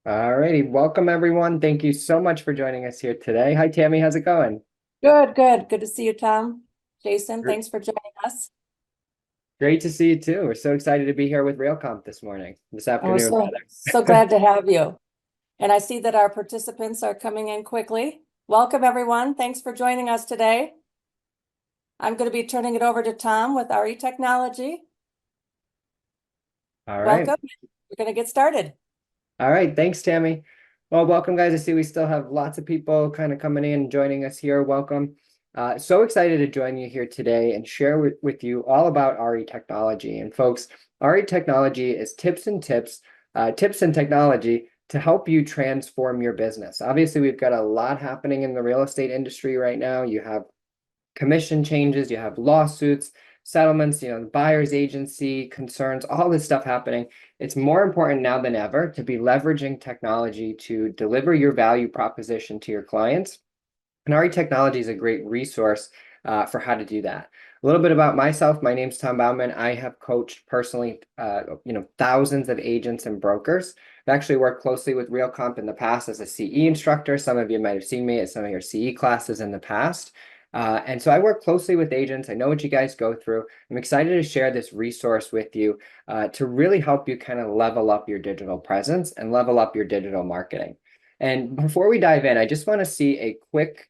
All righty, welcome everyone. Thank you so much for joining us here today. Hi, Tammy, how's it going? Good, good. Good to see you, Tom. Jason, Gr- thanks for joining us. Great to see you too. We're so excited to be here with Realcomp this And we're afternoon so rather. glad to have you. And I see that our participants are coming in quickly. Welcome, everyone. Thanks for joining us today. I'm going to be turning it over to Tom with RE Technology. All right. Welcome. We're going to get started. All right, thanks, Tammy. Well, welcome, guys. I see we still have lots of people kind of coming in and joining us here. Welcome. So excited to join you here today and share with you all about RE technology. And folks, RE technology is tips and technology to help you transform your business. Obviously, we've got a lot happening in the real estate industry right now. You have commission changes, you have lawsuits, settlements, buyer's agency concerns, all this stuff happening. It's more important now than ever to be leveraging technology to deliver your value proposition to your clients. And RE Technology is a great resource for how to do that. A little bit about myself. My name's Tom Bauman. I have coached personally, thousands of agents and brokers. I've actually worked closely with Realcomp in the past as a CE instructor. Some of you might have seen me at some of your CE classes in the past. And so I work closely with agents. I know what you guys go through. I'm excited to share this resource with you to really help you kind of level up your digital presence and level up your digital marketing. And before we dive in, I just want to see a quick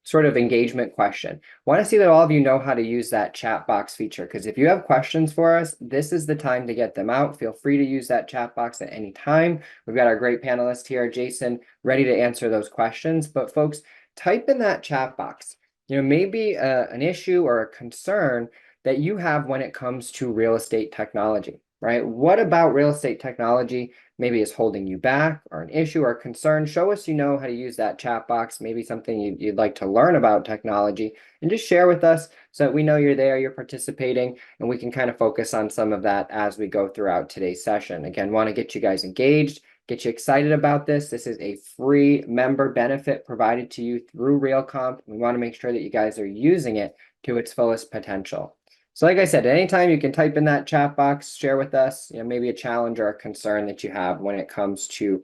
sort of engagement question. I want to see that all of you know how to use that chat box feature, because if you have questions for us, this is the time to get them out. Feel free to use that chat box at any time. We've got our great panelist here, Jason, ready to answer those questions. But folks, type in that chat box, maybe an issue or a concern that you have when it comes to real estate technology, right? What about real estate technology maybe is holding you back, or an issue or concern? Show us you know how to use that chat box, maybe something you'd like to learn about technology, and just share with us so that we know you're there, you're participating, and we can kind of focus on some of that as we go throughout today's session. Again, want to get you guys engaged, get you excited about this. This is a free member benefit provided to you through Realcomp. We want to make sure that you guys are using it to its fullest potential. So like I said, anytime you can type in that chat box, share with us, maybe a challenge or a concern that you have when it comes to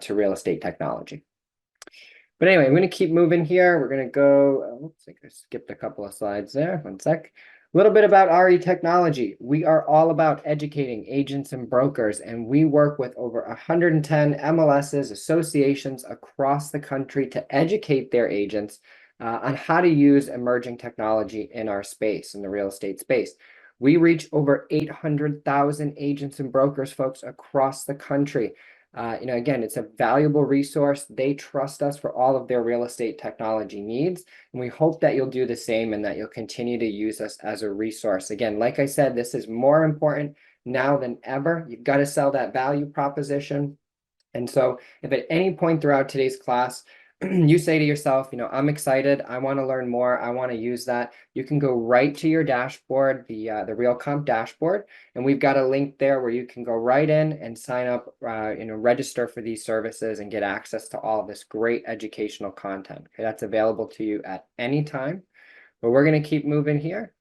real estate technology. But anyway, I'm going to keep moving here. We're going to go, oops, I skipped a couple of slides there. One sec. A little bit about RE Technology. We are all about educating agents and brokers, and we work with over 110 MLSs, associations across the country to educate their agents on how to use emerging technology in our space, in the real estate space. We reach over 800,000 agents and brokers, folks, across the country. Again, it's a valuable resource. They trust us for all of their real estate technology needs. And we hope that you'll do the same and that you'll continue to use us as a resource. Again, like I said, this is more important now than ever. You've got to sell that value proposition. And so if at any point throughout today's class, you say to yourself, I'm excited, I want to learn more, I want to use that, you can go right to your dashboard, the Realcomp dashboard, and we've got a link there where you can go right in and sign up, register for these services and get access to all of this great educational content. Okay, that's available to you at any time. But we're going to keep moving here.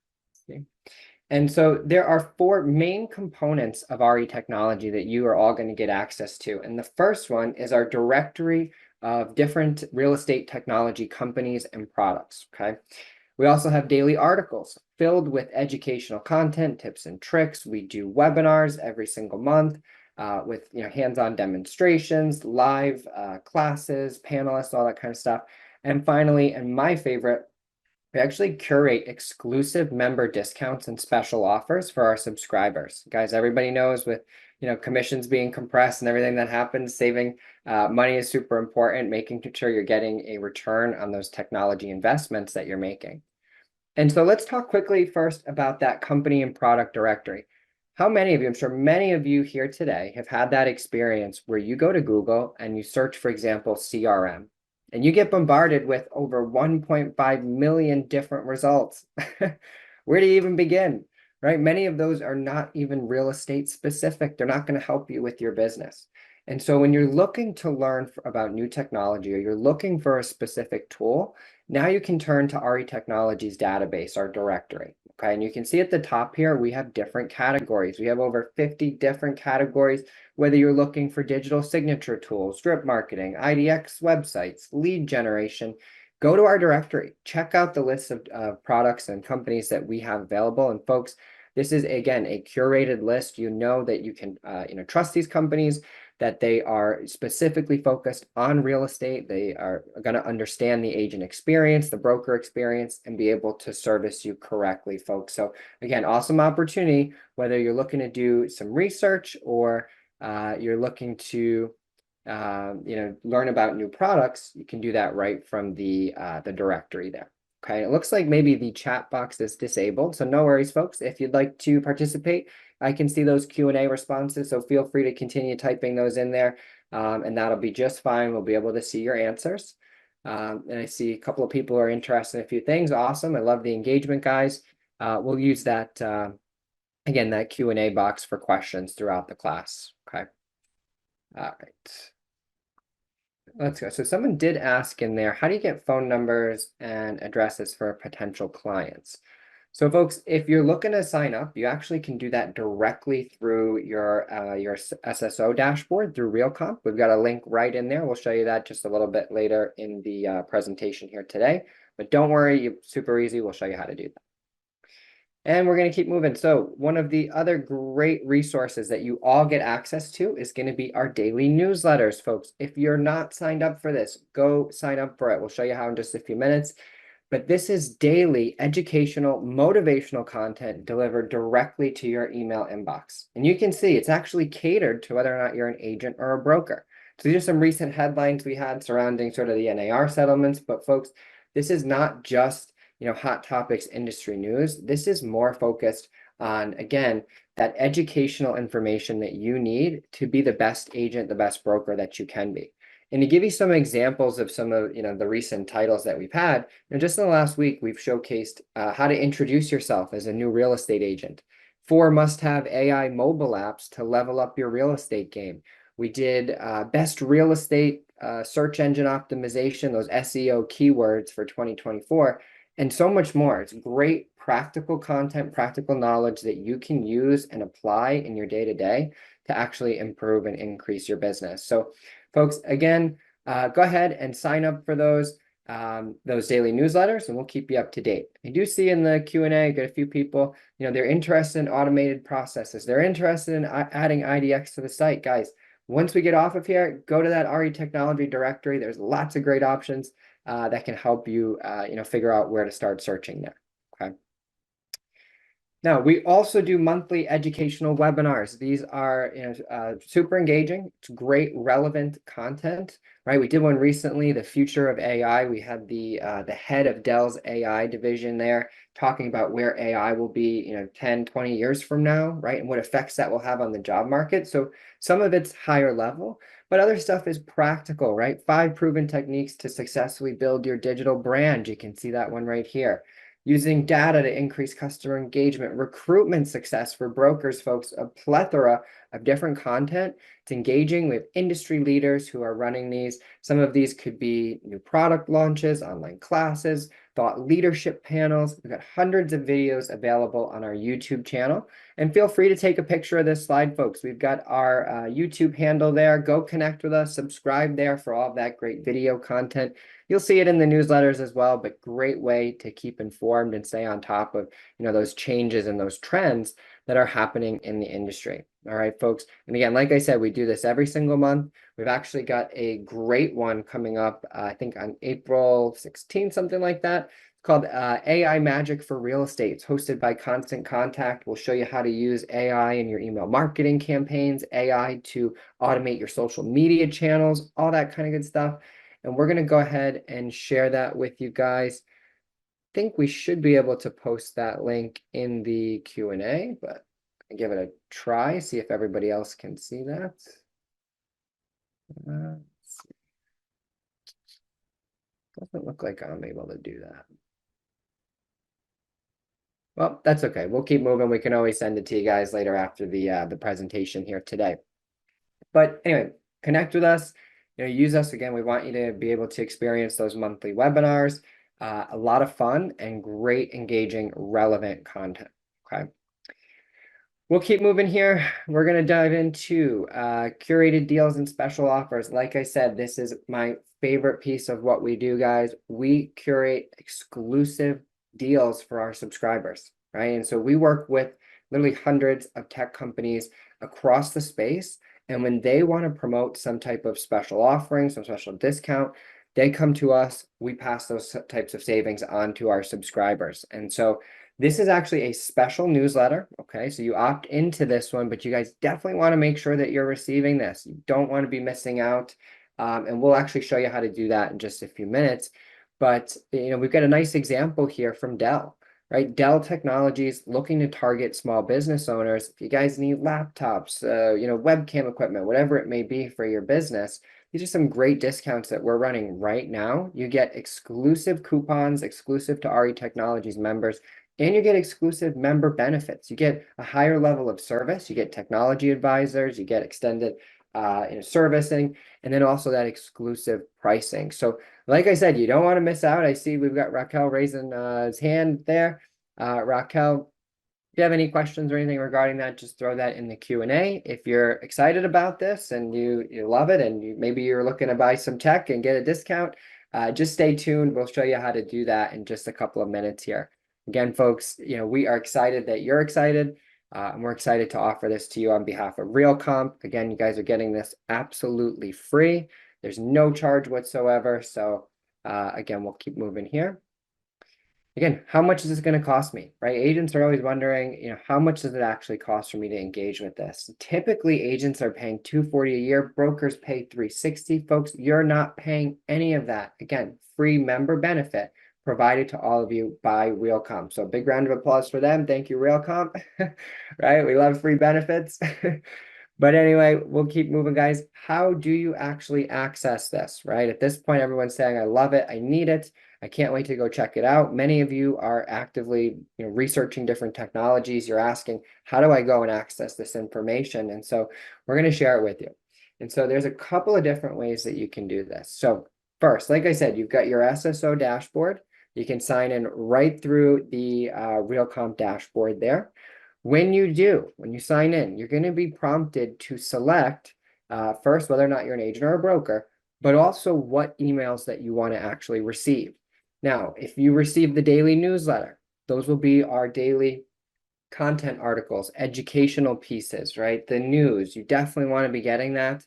And so there are four main components of RE technology that you are all going to get access to. And the first one is our directory of different real estate technology companies and products. Okay. We also have daily articles filled with educational content, tips and tricks. We do webinars every single month with hands-on demonstrations, live classes, panelists, all that kind of stuff. And finally, and my favorite, we actually curate exclusive member discounts and special offers for our subscribers. Guys, everybody knows with commissions being compressed and everything that happens, saving money is super important, making sure you're getting a return on those technology investments that you're making. And so let's talk quickly first about that company and product directory. How many of you, I'm sure many of you here today have had that experience where you go to Google and you search, for example, CRM, and you get bombarded with over 1.5 million different results. Where do you even begin, right? Many of those are not even real estate specific. They're not going to help you with your business. And so when you're looking to learn about new technology, or you're looking for a specific tool, now you can turn to RE Technology's database, our directory. Okay, and you can see at the top here, we have different categories. We have over 50 different categories, whether you're looking for digital signature tools, drip marketing, IDX websites, lead generation. Go to our directory, check out the list of products and companies that we have available. And folks, this is, again, a curated list. You know that you can trust these companies, that they are specifically focused on real estate. They are going to understand the agent experience, the broker experience, and be able to service you correctly, folks. So again, awesome opportunity, whether you're looking to do some research or you're looking to learn about new products. You can do that right from the directory there. Okay, it looks like maybe the chat box is disabled, so no worries, folks. If you'd like to participate, I can see those Q&A responses, so feel free to continue typing those in there, and that'll be just fine. We'll be able to see your answers. And I see a couple of people are interested in a few things. Awesome. I love the engagement, guys. We'll use that, again, that Q&A box for questions throughout the class. Okay. All right. Let's go. So someone did ask in there, how do you get phone numbers and addresses for potential clients? So folks, if you're looking to sign up, you actually can do that directly through your SSO dashboard through Realcomp. We've got a link right in there. We'll show you that just a little bit later in the presentation here today. But don't worry, super easy. We'll show you how to do that. And we're going to keep moving. So one of the other great resources that you all get access to is going to be our daily newsletters, folks. If you're not signed up for this, go sign up for it. We'll show you how in just a few minutes. But this is daily educational, motivational content delivered directly to your email inbox. And you can see it's actually catered to whether or not you're an agent or a broker. So these are some recent headlines we had surrounding sort of the NAR settlements. But folks, this is not just hot topics industry news. This is more focused on, again, that educational information that you need to be the best agent, the best broker that you can be. And to give you some examples of some of the recent titles that we've had, just in the last week, we've showcased how to introduce yourself as a new real estate agent, 4 must-have AI mobile apps to level up your real estate game. We did best real estate search engine optimization, those SEO keywords for 2024. And so much more. It's great practical content, practical knowledge that you can use and apply in your day-to-day to actually improve and increase your business. So folks, again, go ahead and sign up for those daily newsletters, and we'll keep you up to date. I do see in the Q&A, got a few people, they're interested in automated processes. They're interested in adding IDX to the site. Guys, once we get off of here, go to that RE Technology directory. There's lots of great options that can help you, figure out where to start searching there. Okay. Now, we also do monthly educational webinars. These are super engaging. It's great, relevant content, right? We did one recently, the future of AI. We had the head of Dell's AI division there talking about where AI will be, 10, 20 years from now, right? And what effects that will have on the job market. So some of it's higher level, but other stuff is practical, right? 5 proven techniques to successfully build your digital brand. You can see that one right here. Using data to increase customer engagement, recruitment success for brokers, folks, a plethora of different content. It's engaging with industry leaders who are running these. Some of these could be new product launches, online classes, thought leadership panels. We've got hundreds of videos available on our YouTube channel. And feel free to take a picture of this slide, folks. We've got our YouTube handle there. Go connect with us, subscribe there for all of that great video content. You'll see it in the newsletters as well, but great way to keep informed and stay on top of, those changes and those trends that are happening in the industry. All right, folks. And again, like I said, we do this every single month. We've actually got a great one coming up, I think on April 16th, something like that. It's called AI Magic for Real Estate. It's hosted by Constant Contact. We'll show you how to use AI in your email marketing campaigns, AI to automate your social media channels, all that kind of good stuff. And we're going to go ahead and share that with you guys. I think we should be able to post that link in the Q&A, but give it a try, see if everybody else can see that. Let's see. Doesn't look like I'm able to do that. Well, that's okay. We'll keep moving. We can always send it to you guys later after the presentation here today. But anyway, connect with us. Use us again. We want you to be able to experience those monthly webinars. A lot of fun and great, engaging, relevant content. Okay. We'll keep moving here. We're going to dive into curated deals and special offers. Like I said, this is my favorite piece of what we do, guys. We curate exclusive deals for our subscribers, right? And so we work with literally hundreds of tech companies across the space. And when they want to promote some type of special offering, some special discount, they come to us. We pass those types of savings on to our subscribers. And so this is actually a special newsletter. Okay, so you opt into this one, but you guys definitely want to make sure that you're receiving this. You don't want to be missing out. And we'll actually show you how to do that in just a few minutes. But we've got a nice example here from Dell, right? Dell Technologies looking to target small business owners. If you guys need laptops, webcam equipment, whatever it may be for your business, these are some great discounts that we're running right now. You get exclusive coupons, exclusive to RE Technologies members, and you get exclusive member benefits. You get a higher level of service. You get technology advisors. You get extended servicing, and then also that exclusive pricing. So like I said, you don't want to miss out. I see we've got Raquel raising his hand there. Raquel, if you have any questions or anything regarding that, just throw that in the Q&A. If you're excited about this and you love it, and maybe you're looking to buy some tech and get a discount, just stay tuned. We'll show you how to do that in just a couple of minutes here. Again, folks, we are excited that you're excited, and we're excited to offer this to you on behalf of Realcomp. Again, you guys are getting this absolutely free. There's no charge whatsoever. So again, we'll keep moving here. Again, how much is this going to cost me, right? Agents are always wondering, how much does it actually cost for me to engage with this? Typically, agents are paying $240 a year. Brokers pay $360. Folks, you're not paying any of that. Again, free member benefit provided to all of you by Realcomp. So big round of applause for them. Thank you, Realcomp. Right? We love free benefits. But anyway, we'll keep moving, guys. How do you actually access this, right? At this point, everyone's saying, I love it. I need it. I can't wait to go check it out. Many of you are actively researching different technologies. You're asking, how do I go and access this information? And so we're going to share it with you. And so there's a couple of different ways that you can do this. So first, like I said, you've got your SSO dashboard. You can sign in right through the Realcomp dashboard there. When you sign in, you're going to be prompted to select first whether or not you're an agent or a broker, but also what emails that you want to actually receive. Now, if you receive the daily newsletter, those will be our daily content articles, educational pieces, right? The news, you definitely want to be getting that.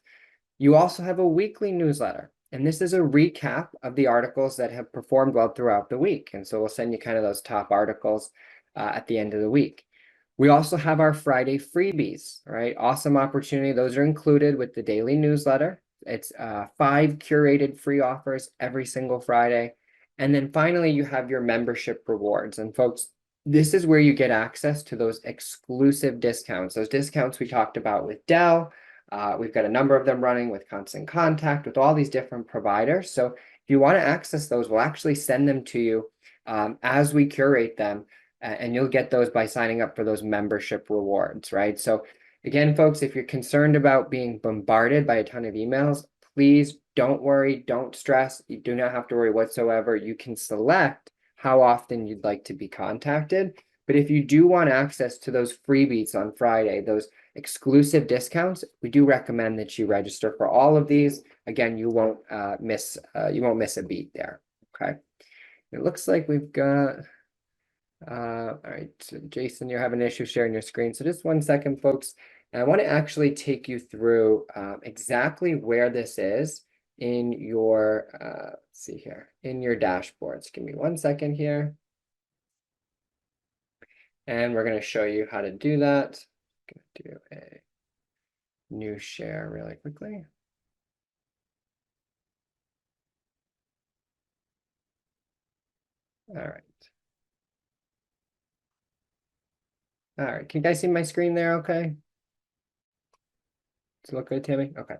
You also have a weekly newsletter, and this is a recap of the articles that have performed well throughout the week. And so we'll send you kind of those top articles at the end of the week. We also have our Friday freebies, right? Awesome opportunity. Those are included with the daily newsletter. It's 5 curated free offers every single Friday. And then finally, you have your membership rewards. And folks, this is where you get access to those exclusive discounts. Those discounts we talked about with Dell. We've got a number of them running with Constant Contact, with all these different providers. So if you want to access those, we'll actually send them to you as we curate them. And you'll get those by signing up for those membership rewards, right? So again, folks, if you're concerned about being bombarded by a ton of emails, please don't worry, don't stress. You do not have to worry whatsoever. You can select how often you'd like to be contacted. But if you do want access to those freebies on Friday, those exclusive discounts, we do recommend that you register for all of these. Again, you won't miss a beat there. Okay. It looks like we've got all right, so Jason, you're having an issue sharing your screen. So just 1 second, folks. And I want to actually take you through exactly where this is in your, let's see here, in your dashboards. Give me 1 second here. And we're going to show you how to do that. I'm going to do a new share really quickly. All right. All right, can you guys see my screen there okay? Does it look good, Tammy? Okay.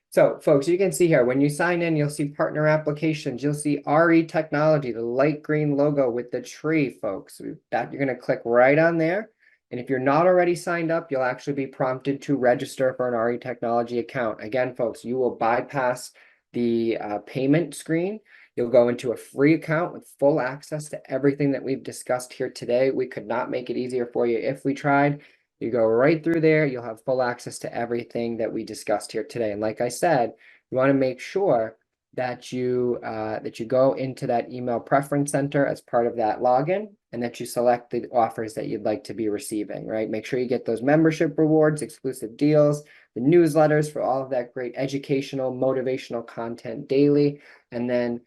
So folks, you can see here, when you sign in, you'll see partner applications. You'll see RE Technology, the light green logo with the tree, folks. That you're going to click right on there. And if you're not already signed up, you'll actually be prompted to register for an RE Technology account. Again, folks, you will bypass the payment screen. You'll go into a free account with full access to everything that we've discussed here today. We could not make it easier for you if we tried. You go right through there, you'll have full access to everything that we discussed here today. And like I said, you want to make sure that you go into that email preference center as part of that login, and that you select the offers that you'd like to be receiving, right? Make sure you get those membership rewards, exclusive deals, the newsletters for all of that great educational, motivational content daily, and then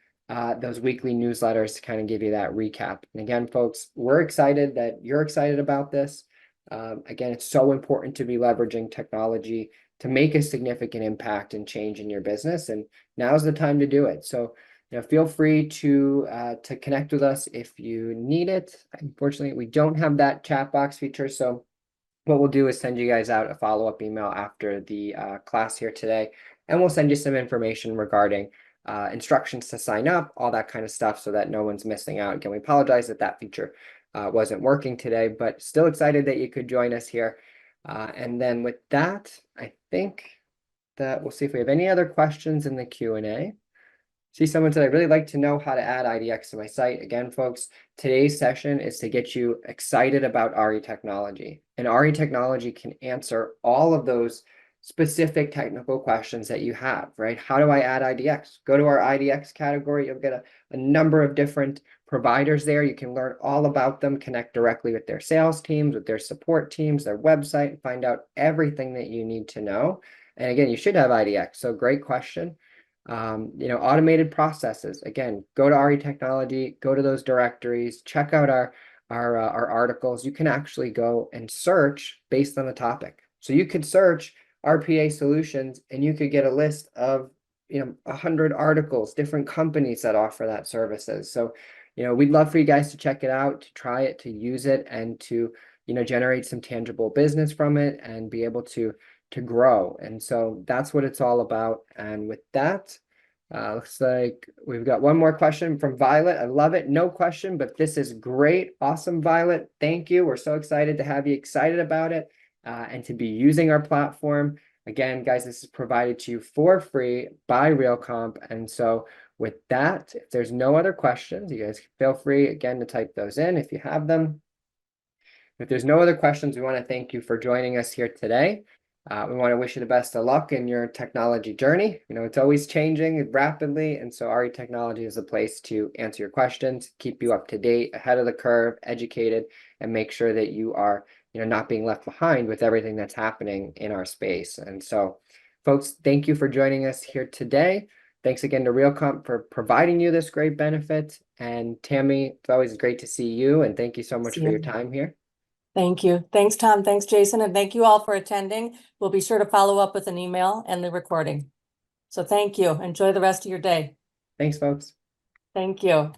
those weekly newsletters to kind of give you that recap. And again, folks, we're excited that you're excited about this. Again, it's so important to be leveraging technology to make a significant impact and change in your business, and now's the time to do it. So, feel free to connect with us if you need it. Unfortunately, we don't have that chat box feature, so what we'll do is send you guys out a follow-up email after the class here today, and we'll send you some information regarding instructions to sign up, all that kind of stuff, so that no one's missing out. Again, we apologize that that feature wasn't working today, but still excited that you could join us here. And then with that, I think that we'll see if we have any other questions in the Q&A. See, someone said, I'd really like to know how to add IDX to my site. Again, folks, today's session is to get you excited about RE technology. And RE technology can answer all of those specific technical questions that you have, right? How do I add IDX? Go to our IDX category. You'll get a number of different providers there. You can learn all about them, connect directly with their sales teams, with their support teams, their website, and find out everything that you need to know. And again, you should have IDX. So great question. Automated processes. Again, go to RE Technology, go to those directories, check out our articles. You can actually go and search based on the topic. So you could search RPA solutions, and you could get a list of 100 articles, different companies that offer that services. So we'd love for you guys to check it out, to try it, to use it, and to generate some tangible business from it and be able to grow. And so that's what it's all about. And with that, looks like we've got one more question from Violet. I love it. No question, but this is great. Awesome, Violet. Thank you. We're so excited to have you excited about it and to be using our platform. Again, guys, this is provided to you for free by Realcomp. And so with that, if there's no other questions, you guys feel free again to type those in if you have them. If there's no other questions, we want to thank you for joining us here today. We want to wish you the best of luck in your technology journey. It's always changing rapidly, and so RE Technology is a place to answer your questions, keep you up to date, ahead of the curve, educated, and make sure that you are not being left behind with everything that's happening in our space. And so, folks, thank you for joining us here today. Thanks again to Realcomp for providing you this great benefit. And Tammy, it's always great to see you, and thank you so much for your time here. Thank you. Thanks, Tom. Thanks, Jason. And thank you all for attending. We'll be sure to follow up with an email and the recording. So thank you. Enjoy the rest of your day. Thanks, folks. Thank you.